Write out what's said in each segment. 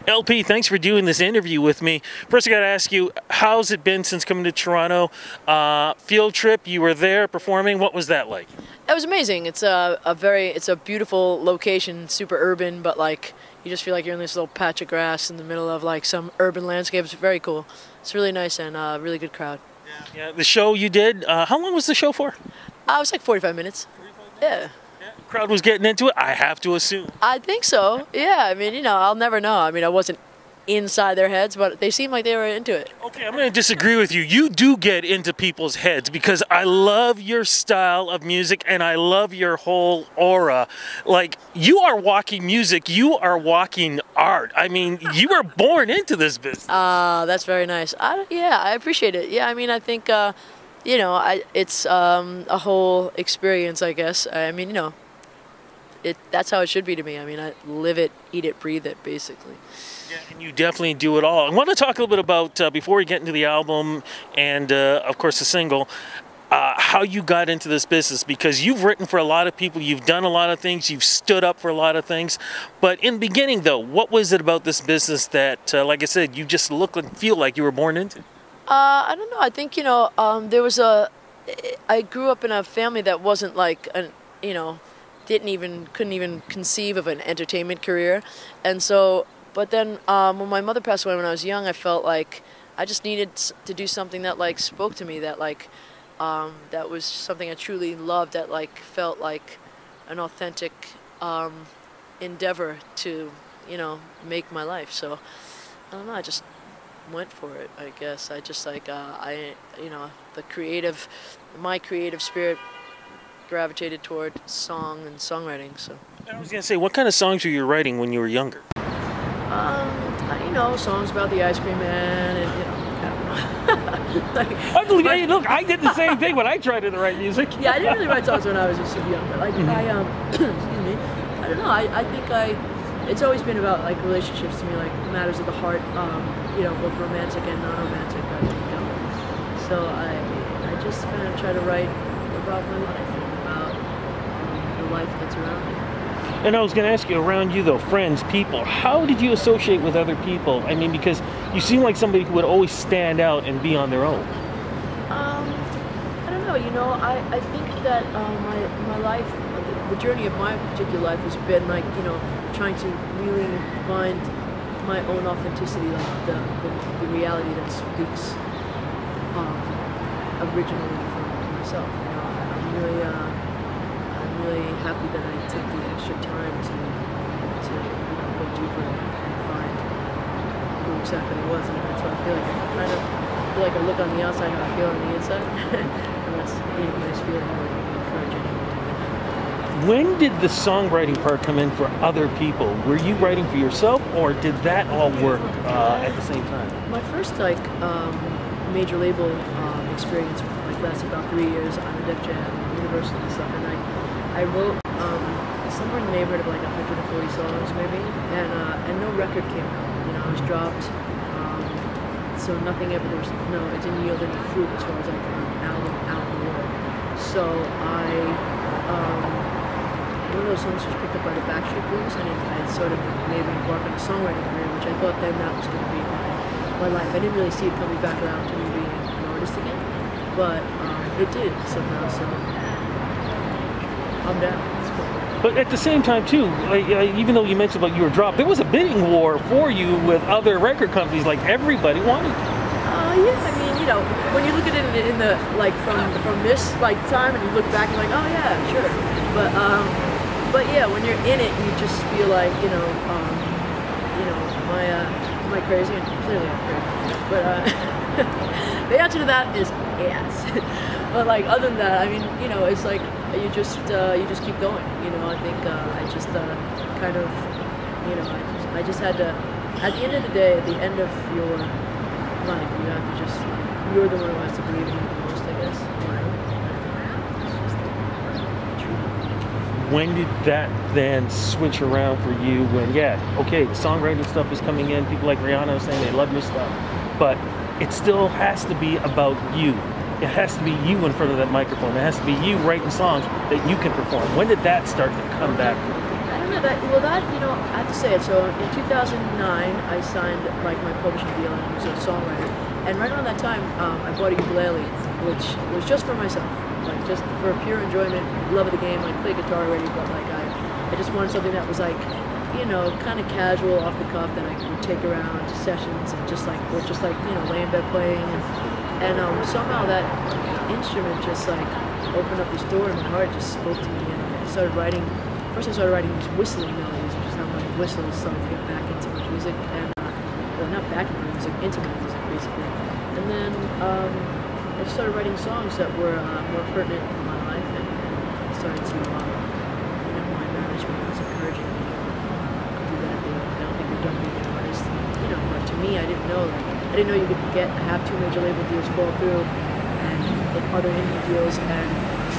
LP, thanks for doing this interview with me. First, I got to ask you, how's it been since coming to Toronto? Field trip, you were there performing. What was that like? It was amazing. It's a beautiful location, super urban, but like you just feel like you're in this little patch of grass in the middle of like some urban landscape. It's very cool. It's really nice and really good crowd. Yeah. The show you did, how long was the show for? It was like 45 minutes. 45 minutes? Yeah. Crowd was getting into it, I have to assume. I think so. Yeah, I mean, I'll never know. I mean, I wasn't inside their heads, but they seemed like they were into it. Okay, I'm going to disagree with you. You do get into people's heads because I love your style of music and I love your whole aura. Like, you are walking music, you are walking art. I mean, you were born into this business. That's very nice. Yeah, I appreciate it. Yeah, I mean, I think, it's a whole experience, I guess. I mean, that's how it should be to me. I mean, I live it, eat it, breathe it, basically. Yeah, and you definitely do it all. I want to talk a little bit about, before we get into the album and, of course, the single, how you got into this business, because you've written for a lot of people, you've done a lot of things, you've stood up for a lot of things. But in the beginning, though, what was it about this business that, like I said, you just look and feel like you were born into? I don't know. I think, I grew up in a family that wasn't like, couldn't even conceive of an entertainment career. And so, but then when my mother passed away when I was young, I felt like I just needed to do something that like spoke to me, that like, that was something I truly loved, that like felt like an authentic endeavor to, make my life. So, I don't know, I just went for it, I guess. I just like, my creative spirit gravitated toward song and songwriting. So I was gonna say, what kind of songs were you writing when you were younger? Songs about the ice cream man, and I don't know. Look, I did the same thing when I tried to write music. Yeah, I didn't really write songs when I was super young, but like excuse me, I don't know. I think it's always been about like relationships to me, like matters of the heart, both romantic and non-romantic. I think. So I just kind of try to write about my life and about the life that's around me. And I was going to ask you, around you though, friends, people, how did you associate with other people? I mean, because you seem like somebody who would always stand out and be on their own. I don't know, I think that my life, the journey of my particular life has been like, trying to really find my own authenticity, like the reality that speaks originally from myself. I'm really happy that I took the extra time to go deeper and find who exactly I was, and that's why I feel like I look on the outside how I feel on the inside, and that's a nice feeling. I would encourage anyone to do that. When did the songwriting part come in for other people? Were you writing for yourself, or did that all work at the same time? My first major label experience lasted about 3 years on a Def Jam, Universal and stuff, and I wrote somewhere in the neighborhood of like 140 songs maybe, and no record came out. I was dropped, so nothing ever. It didn't yield any fruit as far as like an album out in the world. So one of those songs was picked up by the Backstreet Boys, and it sort of made me embark on a songwriting career, which I thought then that was going to be my life. I didn't really see it coming back around to me being an artist again, but it did somehow. So I'm down. It's cool. But at the same time, too, even though you mentioned about you were dropped, there was a bidding war for you with other record companies. Like everybody wanted you. Yeah, I mean, when you look at it in the like from this like time, and you look back, you're like, oh yeah, sure. But yeah, when you're in it, you just feel like, am I crazy? And clearly I'm crazy. But the answer to that is yes. But like other than that, I mean, it's like you just keep going. I think I just kind of, I just had to. At the end of the day, at the end of your life, you have to just. You're the one who has to believe in it the most, I guess. It's just the truth. When did that then switch around for you? When the songwriting stuff is coming in. People like Rihanna are saying they love your stuff, but it still has to be about you. It has to be you in front of that microphone. It has to be you writing songs that you can perform. When did that start to come back? I don't no, you know, I have to say it. So in 2009, I signed like my publishing deal and I was a songwriter. And right around that time, I bought a ukulele, which was just for myself, like just for pure enjoyment, love of the game. I play guitar already, but like I just wanted something that was like, you know, kind of casual, off the cuff that I would take around to sessions and just like, you know, lay in bed playing. And somehow that instrument just like opened up this door in my heart, just spoke to me, and I started writing. First, I started writing these whistling melodies, which is how my whistles started to get back into my music, and well, not back into my music, into my music basically. And then I just started writing songs that were more pertinent to my life, and started to, you know, my management was encouraging me to do that. I don't think they're done being an artist, you know. But to me, I didn't know you could have 2 major label deals fall through, and other indie deals, and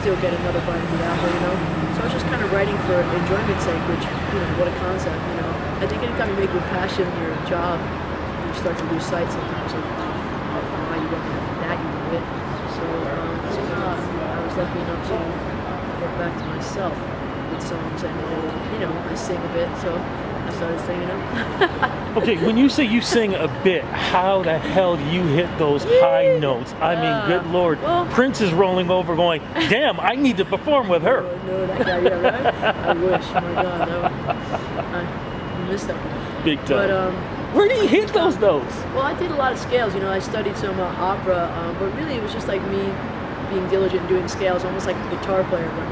still get another bite of the apple, you know. So I was just kind of writing for enjoyment's sake, which, you know, what a concept, you know. I think anytime you make your passion your job, you start to lose sight sometimes of why you want that you do it. So somehow I was lucky enough to get back to myself with songs, and you know, I sing a bit, so I started singing them. Okay, when you say you sing a bit, how the hell do you hit those high notes? I mean, good Lord, well, Prince is rolling over going, damn, I need to perform with her. No, that guy, yeah, right? I wish, my God, I missed that one. Big time. But, where do you hit those notes? Well, I did a lot of scales, you know. I studied some opera, but really it was just like me being diligent and doing scales, almost like a guitar player, but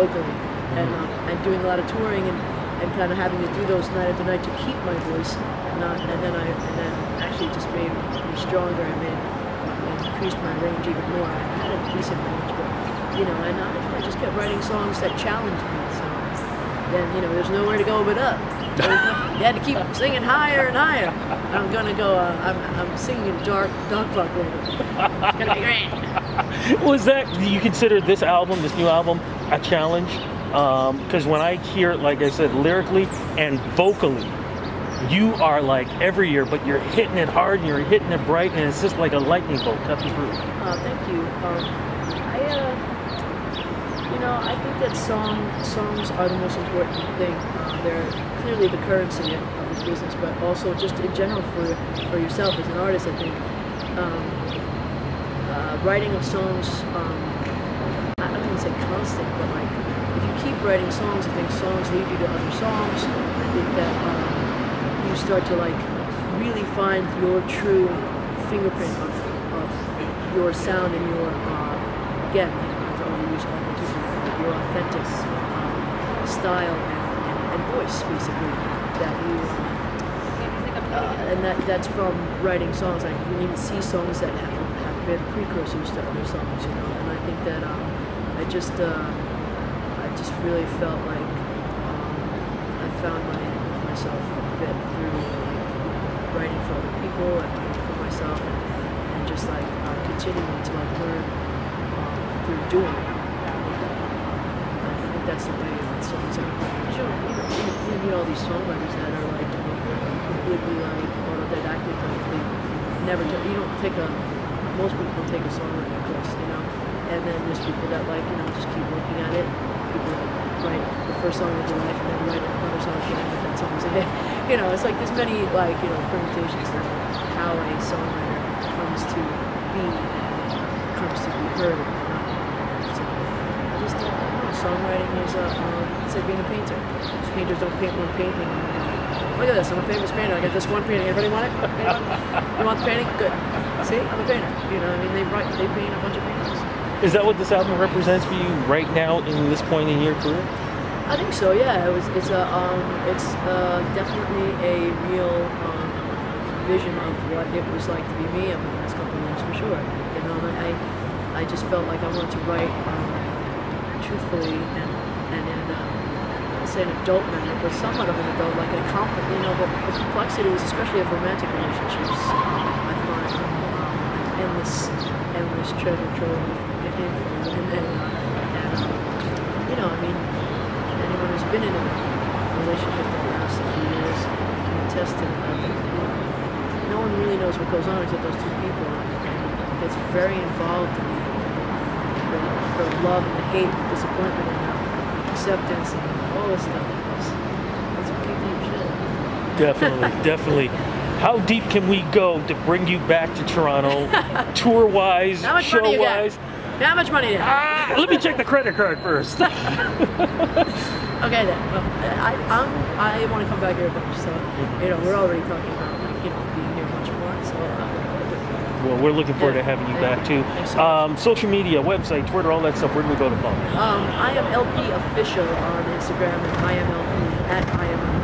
vocally. And doing a lot of touring and kind of having to do those night after night to keep my voice, and then actually just made me stronger and increased my range even more. I had a decent range, but you know, and I just kept writing songs that challenged me. So then, you know, there's nowhere to go but up. You had to keep singing higher and higher. I'm gonna go. I'm singing Dark Clock later. It's gonna be great. Was that, do you consider this new album, a challenge? Because when I hear it, like I said, lyrically and vocally, you are like every year, but you're hitting it hard and you're hitting it bright, and it's just like a lightning bolt cutting through. Thank you. You know, I think that songs are the most important thing. They're clearly the currency of this business, but also just in general for yourself as an artist, I think. Writing of songs, I don't want to say constant, but like, if you keep writing songs, I think songs lead you to other songs. I think that you start to like really find your true fingerprint of your sound and your, again, to overuse your authentic style and voice, basically, that you, and that's from writing songs. Like, you can even see songs that have been precursors to other songs, you know. And I think that I just really felt like I found myself a bit through like writing for other people and writing for myself, and just like continuing to like learn through doing. I think that's the way that songs are. You meet all these songwriters that are like completely like autodidactic, like they never. You don't take most people don't take a songwriting course, you know. And then there's people that like, you know, just keep looking at it. People that write the first song of their life and then write another song again, but that song's a hit. You know, it's like there's many like, you know, permutations of how a songwriter comes to be and comes to be heard. So I just don't know. Songwriting is it's like being a painter. Painters don't paint one painting. Look at this, I'm a famous painter. I got this one painting. Everybody want it? You want the painting? Good. See, I'm a painter. You know, I mean, they paint a bunch of paintings. Is that what this album represents for you right now in this point in your career? I think so. Yeah, it's definitely a real vision of what it was like to be me over the last couple of years, for sure. You know, I just felt like I wanted to write truthfully and in say an adult manner, but somewhat of an adult, like a you know, the complexities, especially of romantic relationships, I find endless treasure trove of info, and you know, I mean, anyone who's been in a relationship that lasts a few years can attest to the fact that, you know, no one really knows what goes on except those two people, and gets very involved in the love and the hate, the disappointment and the acceptance and all this stuff. Definitely, definitely. How deep can we go to bring you back to Toronto, tour-wise, How much money you got? show-wise? How much money do you have? Let me check the credit card first. Okay then. Well, I want to come back here a bunch, so we're already talking about being here much more. So well, we're looking forward to having you back too. Social media, website, Twitter, all that stuff. Where do we go to follow? I am LP official on Instagram and I am LP at I am